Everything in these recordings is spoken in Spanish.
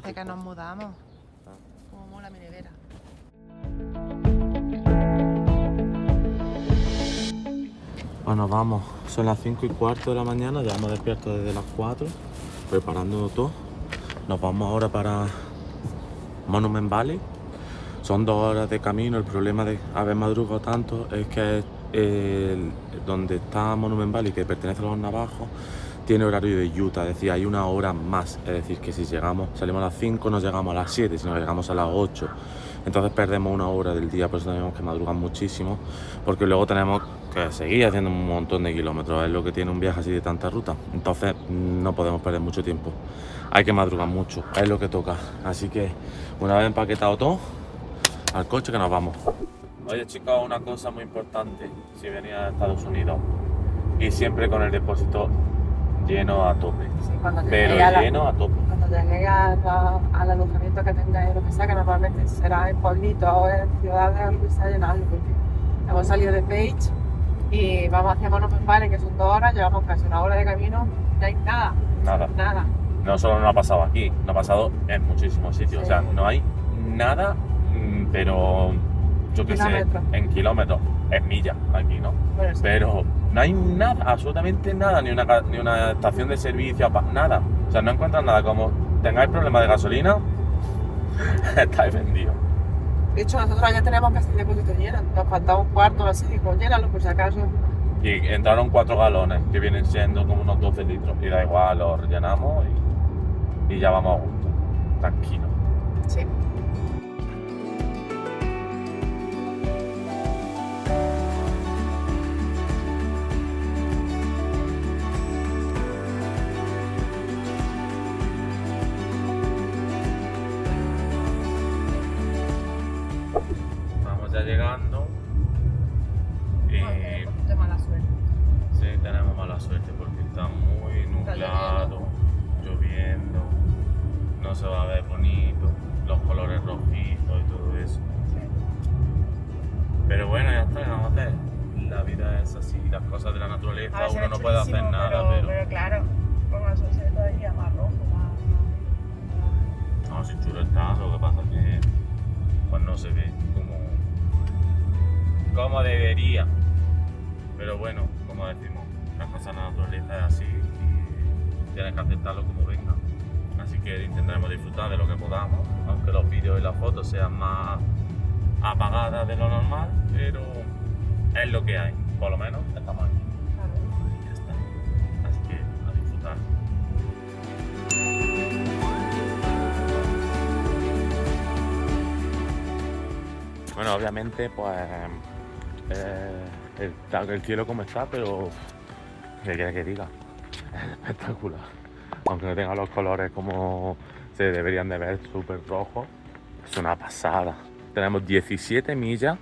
Parece que nos mudamos. Como mola mi nevera. Bueno, vamos, son las 5:15 de la mañana, ya hemos despierto desde las 4, preparando todo. Nos vamos ahora para Monument Valley. Son 2 horas de camino. El problema de haber madrugado tanto es que donde está Monument Valley, que pertenece a los navajos, tiene horario de Utah, es decir, hay 1 hora más. Es decir, que si salimos a las 5, no llegamos a las 7, sino que llegamos a las 8. Entonces perdemos 1 hora del día, por eso tenemos que madrugar muchísimo, porque luego tenemos que seguir haciendo un montón de kilómetros. Es lo que tiene un viaje así de tanta ruta. Entonces no podemos perder mucho tiempo. Hay que madrugar mucho, es lo que toca. Así que una vez empaquetado todo, al coche que nos vamos. Oye chicos, una cosa muy importante si venís a Estados Unidos, y siempre con el depósito lleno a tope, Sí, cuando pero lleno a tope. Cuando lleguéis al alojamiento que tengáis, lo que sea, que normalmente será en pueblitos o en ciudades, lo que sea, llenarlo, porque hemos salido de Page y vamos hacia Monument Valley, que son 2 horas, llevamos casi 1 hora de camino, no hay nada. Nada. No solo no ha pasado aquí, no ha pasado en muchísimos sitios. Sí. O sea, no hay nada, pero yo qué sé, en kilómetros, en millas aquí, ¿no? Bueno, sí. Pero no hay nada, absolutamente nada, ni una estación de servicio, nada. O sea, no encuentras nada. Como tengáis problemas de gasolina, estáis vendidos. De hecho, nosotros ya tenemos casi el depósito lleno, nos faltaba un cuarto así, digo, llénalo por si acaso. Y entraron 4 galones, que vienen siendo como unos 12 litros. Y da igual, los rellenamos y ya vamos a gusto, tranquilo. Sí. Vamos ya llegando y De mala suerte. sí, tenemos mala suerte porque está muy nublado, lloviendo, no se va a ver bonito, los colores rojizos y todo eso. Pero bueno, ya está, ¿qué vamos a hacer? La vida es así, las cosas de la naturaleza, uno no puede hacer nada, pero claro, con la suerte todavía más rojo, más... No, si chulo está, lo que pasa es que pues no se ve como debería. Pero bueno, como decimos, las cosas de la naturaleza es así y tienes que aceptarlo como venga. Así que intentaremos disfrutar de lo que podamos, aunque los vídeos y las fotos sean más apagadas de lo normal, pero es lo que hay, por lo menos estamos aquí. Y ya está. Así que a disfrutar. Bueno, obviamente, pues el cielo como está, pero ¿qué quiere que diga? Es espectacular. Aunque no tenga los colores como se deberían de ver, súper rojos, es una pasada. Tenemos 17 millas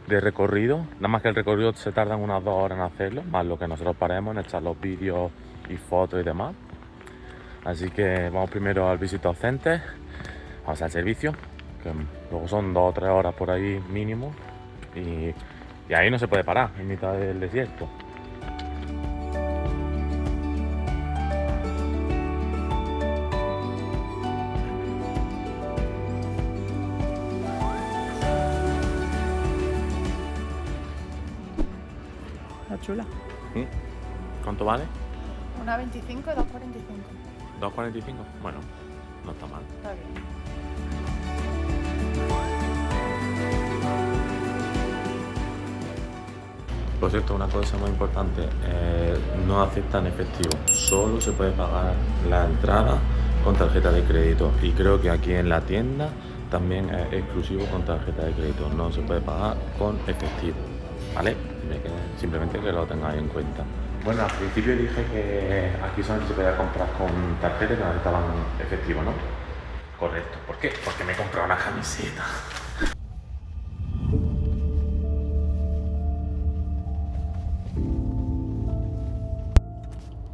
de recorrido, nada más que el recorrido se tardan unas 2 horas en hacerlo, más lo que nosotros paremos en echar los vídeos y fotos y demás. Así que vamos primero al Visitor Center, vamos al servicio, que luego son 2 o 3 horas por ahí mínimo, y ahí no se puede parar, en mitad del desierto. Está chula. ¿Cuánto vale? Una 25 y 2,45. 2,45. Bueno, no está mal. Está bien. Por cierto, una cosa muy importante, no aceptan efectivo, solo se puede pagar la entrada con tarjeta de crédito, y creo que aquí en la tienda también es exclusivo con tarjeta de crédito, no se puede pagar con efectivo, ¿vale? Simplemente que lo tengáis en cuenta. Bueno, al principio dije que aquí solamente se podía comprar con tarjeta y que no necesitaban efectivo, ¿no? Correcto. ¿Por qué? Porque me he comprado una camiseta.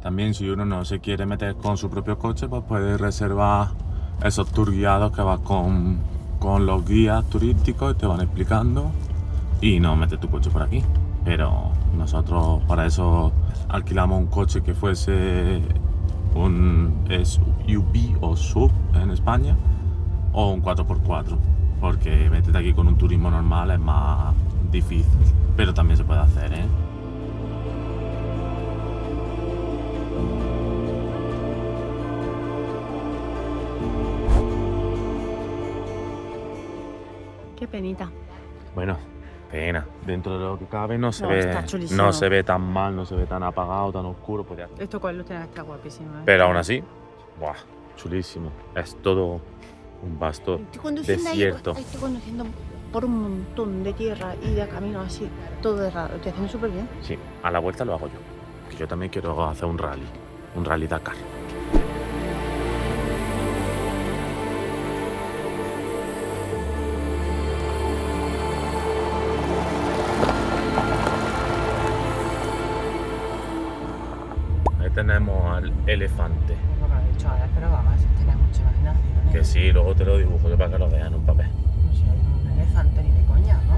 También, si uno no se quiere meter con su propio coche, pues puede reservar esos tour guiados que vas con los guías turísticos y te van explicando, y no metes tu coche por aquí. Pero nosotros para eso alquilamos un coche que fuese un SUV o SUV en España o un 4x4, porque meterte aquí con un turismo normal es más difícil, pero también se puede hacer, ¿eh? Qué penita. Bueno, pena. Dentro de lo que cabe no se No, ve, está chulísimo. no se ve tan mal, no se ve tan apagado, tan oscuro. Podría... Esto con luz tiene que estar guapísimo, ¿eh? Pero aún así, ¡buah! Chulísimo. Es todo un vasto Estoy conduciendo desierto. Estoy conduciendo por un montón de tierra y de camino así, todo de raro. Estoy haciendo súper bien. Sí, a la vuelta lo hago yo. Que yo también quiero hacer un rally Dakar. Ahí tenemos al elefante. No me lo he dicho ahora, pero vamos, tener mucha imaginación, ¿eh? Que sí, luego te lo dibujo yo para que lo vean en un papel. No sé, un elefante ni de coña, ¿no?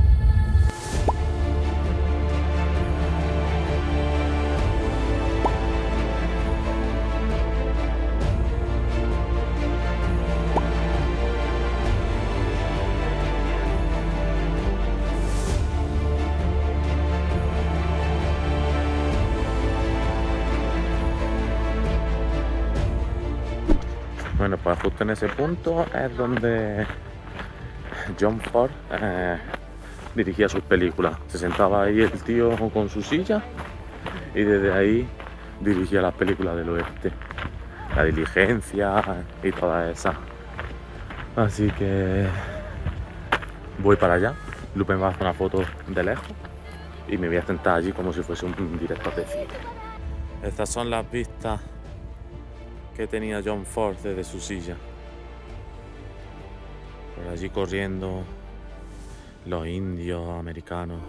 Bueno, pues justo en ese punto es donde John Ford dirigía sus películas. Se sentaba ahí el tío con su silla y desde ahí dirigía las películas del oeste. La Diligencia y todas esas. Así que voy para allá. Lupe me va a hacer una foto de lejos y me voy a sentar allí como si fuese un director de cine. Estas son las vistas que tenía John Ford desde su silla. Por allí corriendo los indios americanos.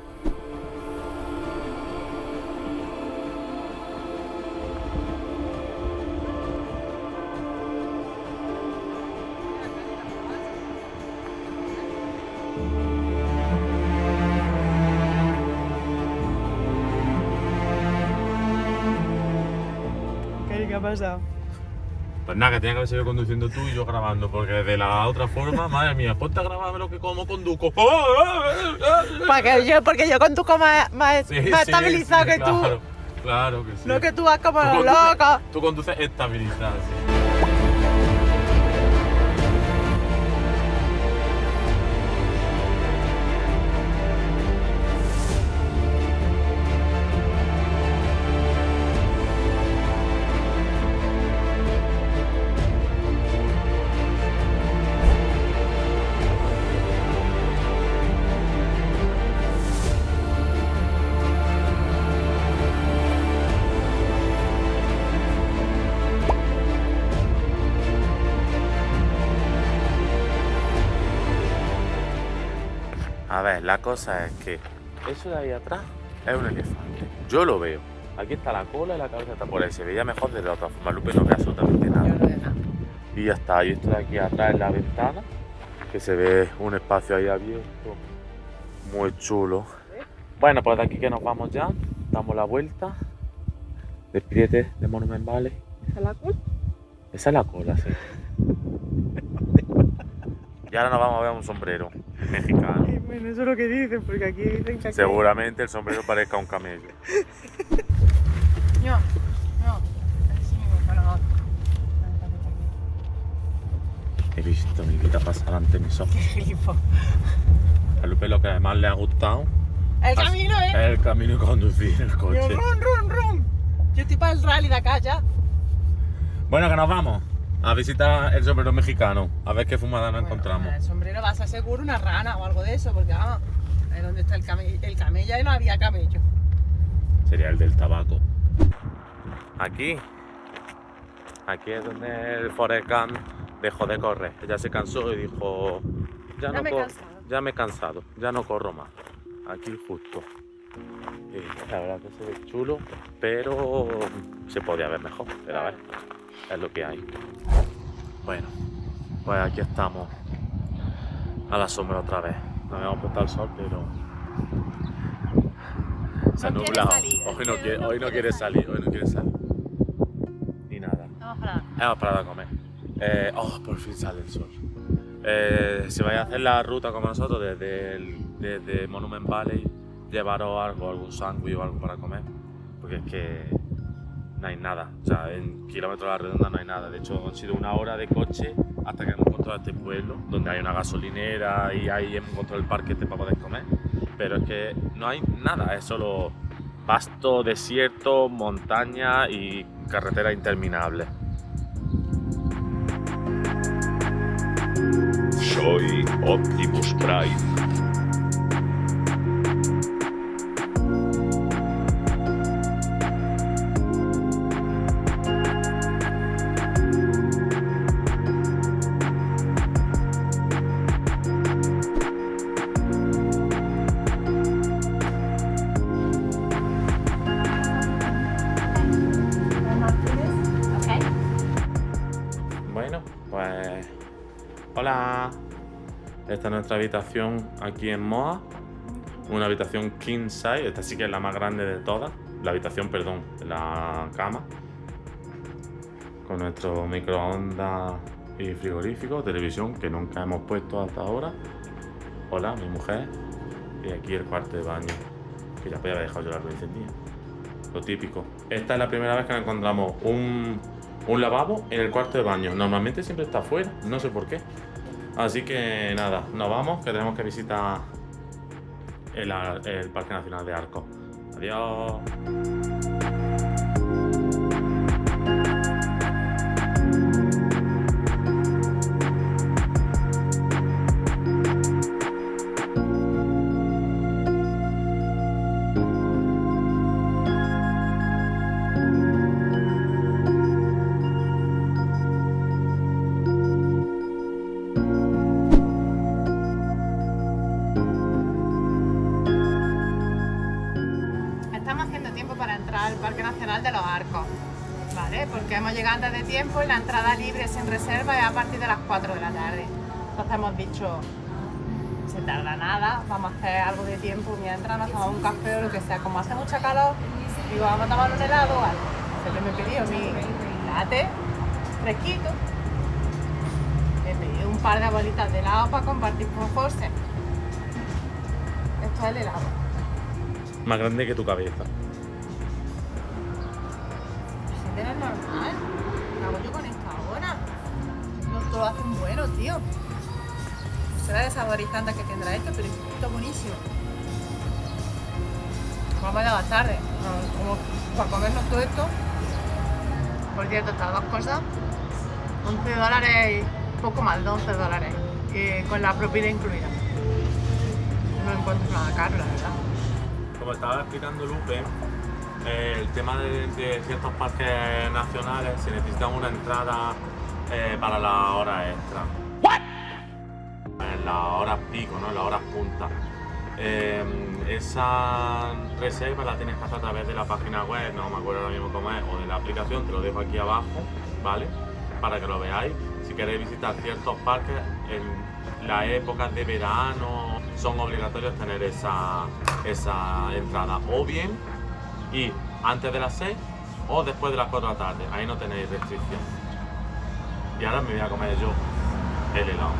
¿Qué ha pasado? Pues nada, que tenía que haber seguido conduciendo tú y yo grabando, porque de la otra forma, madre mía, ponte a grabarme lo que como conduzco. Porque yo conduzco más estabilizado que tú. Claro, claro que sí. No que tú vas como Tú los conduces- locos. Tú conduces estabilizado, sí. A ver, la cosa es que eso de ahí atrás es un elefante. Yo lo veo. Aquí está la cola y la cabeza está por ahí. Se veía mejor de la otra forma. Lupe no ve absolutamente nada. Yo no veo nada. Y ya está. Y esto de aquí atrás es la ventana, que se ve un espacio ahí abierto. Muy chulo. Bueno, pues de aquí que nos vamos ya. Damos la vuelta. Despídete de Monument Valley. ¿Esa es la cool? Esa es la cola, sí. Y ahora nos vamos a ver un sombrero mexicano. Bueno, eso es lo que dicen, porque aquí dicen que aquí... Seguramente el sombrero parezca un camello. No. Sí, bueno, He visto mi vida pasar ante mis ojos. qué gilipollas. A Lupe lo que más le ha gustado El camino, es el camino y conducir el Yo, coche. rum. Yo estoy para el rally de acá ya. Bueno, que nos vamos a visitar el sombrero mexicano. A ver qué fumada nos encontramos. El sombrero va a ser seguro una rana o algo de eso, porque vamos, ahí donde está el camello, ahí no había camello. Sería el del tabaco. Aquí es donde el Forrest Gump dejó de correr. Ella se cansó y dijo, ya Ya me he corro, cansado. ya me he cansado, ya no corro más. Aquí justo. Y la verdad que se ve chulo, pero se podía ver mejor. Pero a ver, es lo que hay. Bueno, pues aquí estamos a la sombra otra vez. Nos habíamos puesto al sol, pero se ha No quiere nublado. salir, Hoy no quiere salir. Ni nada. Vamos Hemos parado a comer. Por fin sale el sol. Si vais a hacer la ruta como nosotros desde Monument Valley, llevaros algo, algún sándwich o algo para comer, porque es que no hay nada, o sea, en kilómetros a la redonda no hay nada. De hecho, han sido 1 hora de coche hasta que hemos encontrado este pueblo, donde hay una gasolinera y ahí hemos encontrado el parque para poder comer, pero es que no hay nada, es solo pasto, desierto, montaña y carretera interminable. Soy Optimus Prime. Bueno, pues hola, esta es nuestra habitación aquí en Moa, una habitación king size, esta sí que es la más grande de todas, la cama, con nuestro microondas y frigorífico, televisión que nunca hemos puesto hasta ahora, hola, mi mujer, y aquí el cuarto de baño, que ya podía haber dejado yo la luz encendida, lo típico. Esta es la primera vez que nos encontramos un lavabo en el cuarto de baño. Normalmente siempre está afuera, no sé por qué. Así que nada, nos vamos, que tenemos que visitar el Parque Nacional de Arcos. Adiós. Estamos haciendo tiempo para entrar al Parque Nacional de los Arcos, ¿vale? Porque hemos llegado antes de tiempo y la entrada libre sin reserva es a partir de las 4 de la tarde. Entonces hemos dicho, se tarda nada, vamos a hacer algo de tiempo mientras nos tomamos un café o lo que sea. Como hace mucha calor, digo, vamos a tomar un helado o algo. Entonces me he pedido mi latte fresquito, he pedido un par de bolitas de helado para compartir con José. Esto es el helado. Más grande que tu cabeza. Si tienes normal, ¿qué hago yo con esta ahora? No todo lo hacen bueno, tío. Será de saborizante que tendrá esto, pero esto es buenísimo. Vamos a llegar tarde, como para comernos todo esto. Por cierto, estas dos cosas, $11 y poco más de $11, con la propina incluida. No encuentro nada caro, la verdad. Como estaba explicando Lupe, el tema de ciertos parques nacionales, se necesita una entrada para las horas extra. En las horas pico, ¿no? En las horas punta. Esa reserva la tienes que hacer a través de la página web, no me acuerdo ahora mismo cómo es, o de la aplicación, te lo dejo aquí abajo, ¿vale? Para que lo veáis. Si queréis visitar ciertos parques en las épocas de verano, son obligatorios tener esa entrada, o bien ir antes de las 6 o después de las 4 de la tarde, ahí no tenéis restricción. Y ahora me voy a comer yo el helado.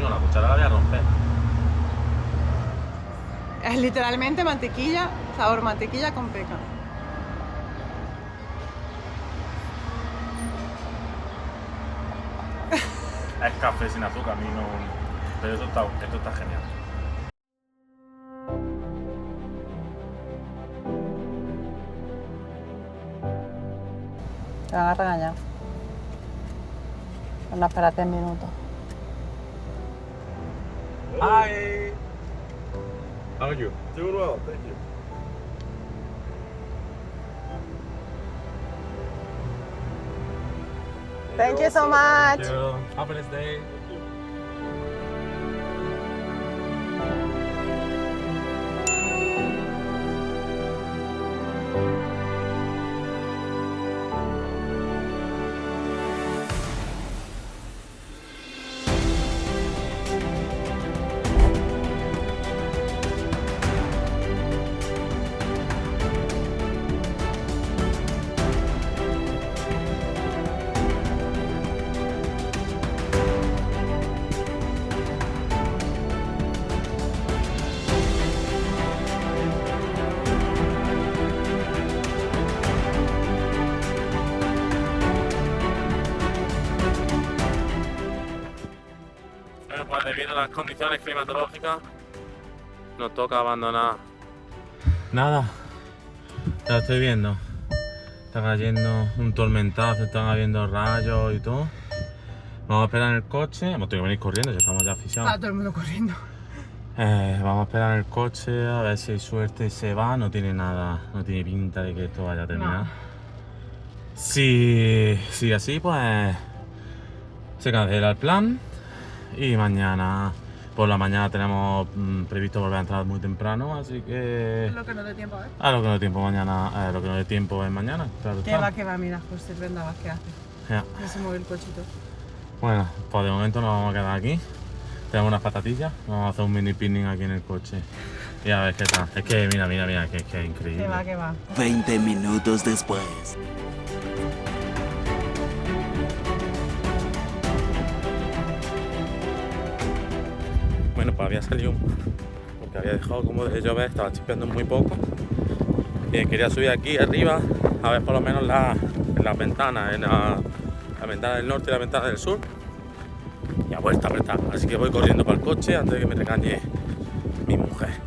No, la cuchara la voy a romper. Es literalmente mantequilla, sabor mantequilla con pecan. Es café sin azúcar, a mí no... Pero esto está genial. Te van a regañar. Van a esperar 10 minutos. Hi! How are you? Doing well, thank you. Thank you so much. Have a nice day. debido a las condiciones climatológicas, nos toca abandonar. Nada, ya estoy viendo. Está cayendo un tormentazo, están habiendo rayos y todo. Vamos a esperar en el coche. Hemos tenido que venir corriendo, ya estamos ya asfixiados. Está todo el mundo corriendo. Vamos a esperar en el coche a ver si hay suerte y se va. No tiene nada, no tiene pinta de que esto vaya a terminar. No. Si sigue así, pues se cancela el plan. Y mañana, por la mañana, tenemos previsto volver a entrar muy temprano, así que. Lo que no dé tiempo, ¿eh? Lo que no dé tiempo mañana, lo que no dé tiempo es mañana. Claro está. Que va, mira, José Brenda, ¿qué hace? Ya. Ya se mueve el cochito. Bueno, pues de momento nos vamos a quedar aquí. Tenemos unas patatillas, vamos a hacer un mini picnic aquí en el coche. Y a ver qué tal. Es que mira, que es increíble. Que va. 20 minutos después. Bueno, pues había salido porque había dejado como de llover, estaba chispeando muy poco. Y quería subir aquí arriba a ver por lo menos las ventanas, la ventana del norte y la ventana del sur. Y a vuelta apretada. Así que voy corriendo para el coche antes de que me regañe mi mujer.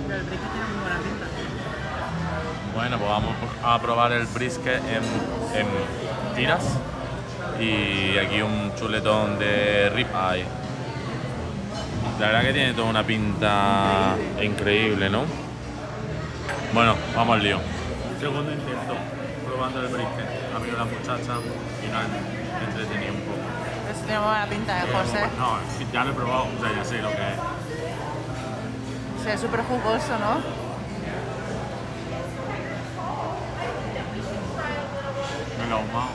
Pero el brisket tiene muy buena pinta. Bueno, pues vamos a probar el brisket en tiras. Y aquí un chuletón de rib eye. La verdad que tiene toda una pinta increíble, ¿no? Bueno, vamos al lío. Segundo intento, probando el brisket. Ha venido la muchacha y nos han entretenido un poco. Eso tiene buena pinta, José. No, ya lo he probado, o sea, ya sé lo que es. Se ve súper jugoso, ¿no? Me lo he ahumado.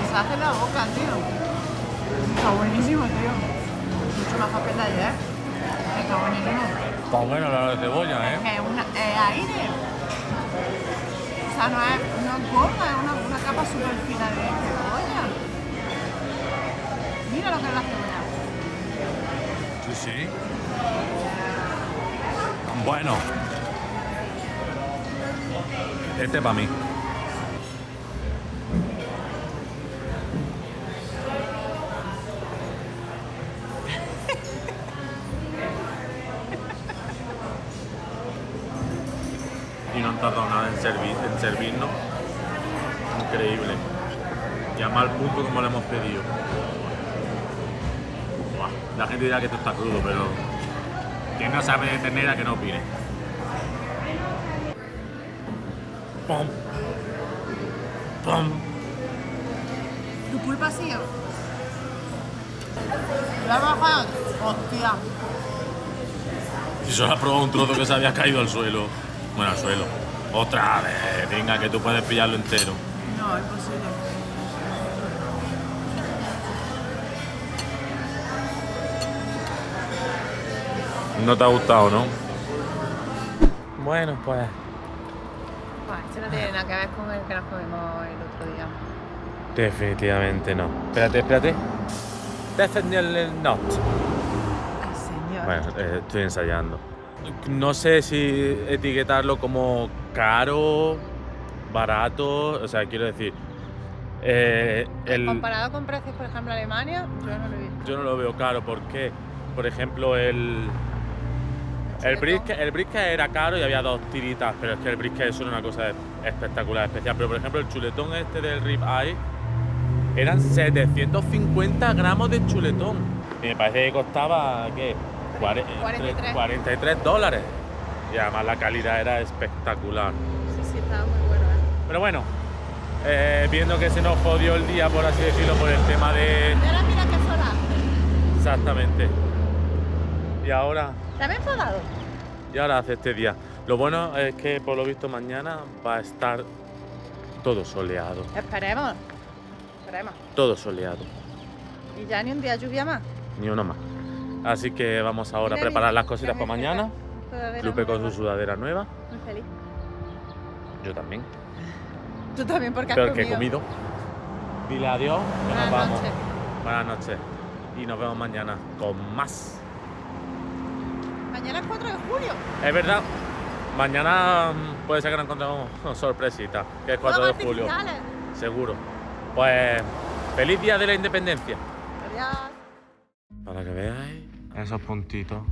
Se hace en la boca, tío. Está buenísimo, tío. Mucho mejor que el de ayer. Está buenísimo. Está bueno la de cebolla, ¿eh? Es aire. O sea, no es gorda, es una capa súper fina de cebolla. Mira lo que es la cebolla. Sí, sí. Bueno. Este para mí. Y no han tardado nada en servirnos. Increíble. Y a mal punto como lo hemos pedido. Buah, la gente dirá que esto está crudo, pero quien no sabe de ternera que no opine. ¡Pum! ¡Pum! ¿Tu culpa ha sido? ¿La has bajado? Hostia. Y solo ha probado un trozo que se había caído al suelo. Bueno, al suelo. Otra vez. Venga, que tú puedes pillarlo entero. No, es imposible. No te ha gustado, ¿no? Bueno, pues. Bueno, esto no tiene nada que ver con el que nos comimos el otro día. Definitivamente no. Espérate. Definitely not. Ay, señor. Bueno, estoy ensayando. No sé si etiquetarlo como caro, barato, o sea, quiero decir... Comparado con precios, por ejemplo, Alemania, yo no lo he visto. Yo no lo veo caro porque, por ejemplo, el brisket era caro y había 2 tiritas, pero es que el brisket es una cosa espectacular, especial. Pero, por ejemplo, el chuletón este del rib eye eran 750 gramos de chuletón. Y me parece que costaba, ¿qué? 43 dólares. Y además la calidad era espectacular. Sí, estaba muy bueno, Pero bueno, viendo que se nos jodió el día, por así decirlo, por el tema de... Y ahora mira qué sol hace. Exactamente. Y ahora ¿Te has enfadado? hace este día. Lo bueno es que por lo visto mañana va a estar todo soleado. Esperemos. Esperemos. Todo soleado. Y ya ni un día lluvia más. Ni uno más. Así que vamos ahora a Mira, preparar mira, las cositas mira, para mira, mañana. Sudadera Lupe con nueva. su sudadera nueva. Muy feliz. Yo también. Tú también porque has Peor comido. que he comido. Dile adiós. Que nos Buenas vamos. noches. Buenas noches. Y nos vemos mañana con más. Mañana es 4 de julio. Es verdad. Mañana puede ser que nos encontremos sorpresita. Que es 4 de Fuegos julio. artificiales. Seguro. Pues feliz día de la independencia. Adiós. Para que veáis esos puntitos.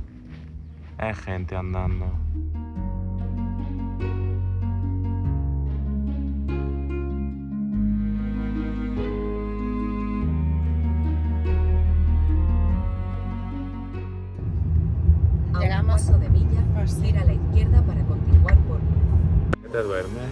Es gente andando. Llegamos. A un cuarto de milla, Pues sí. gira a la izquierda para continuar por ¿Te duermes?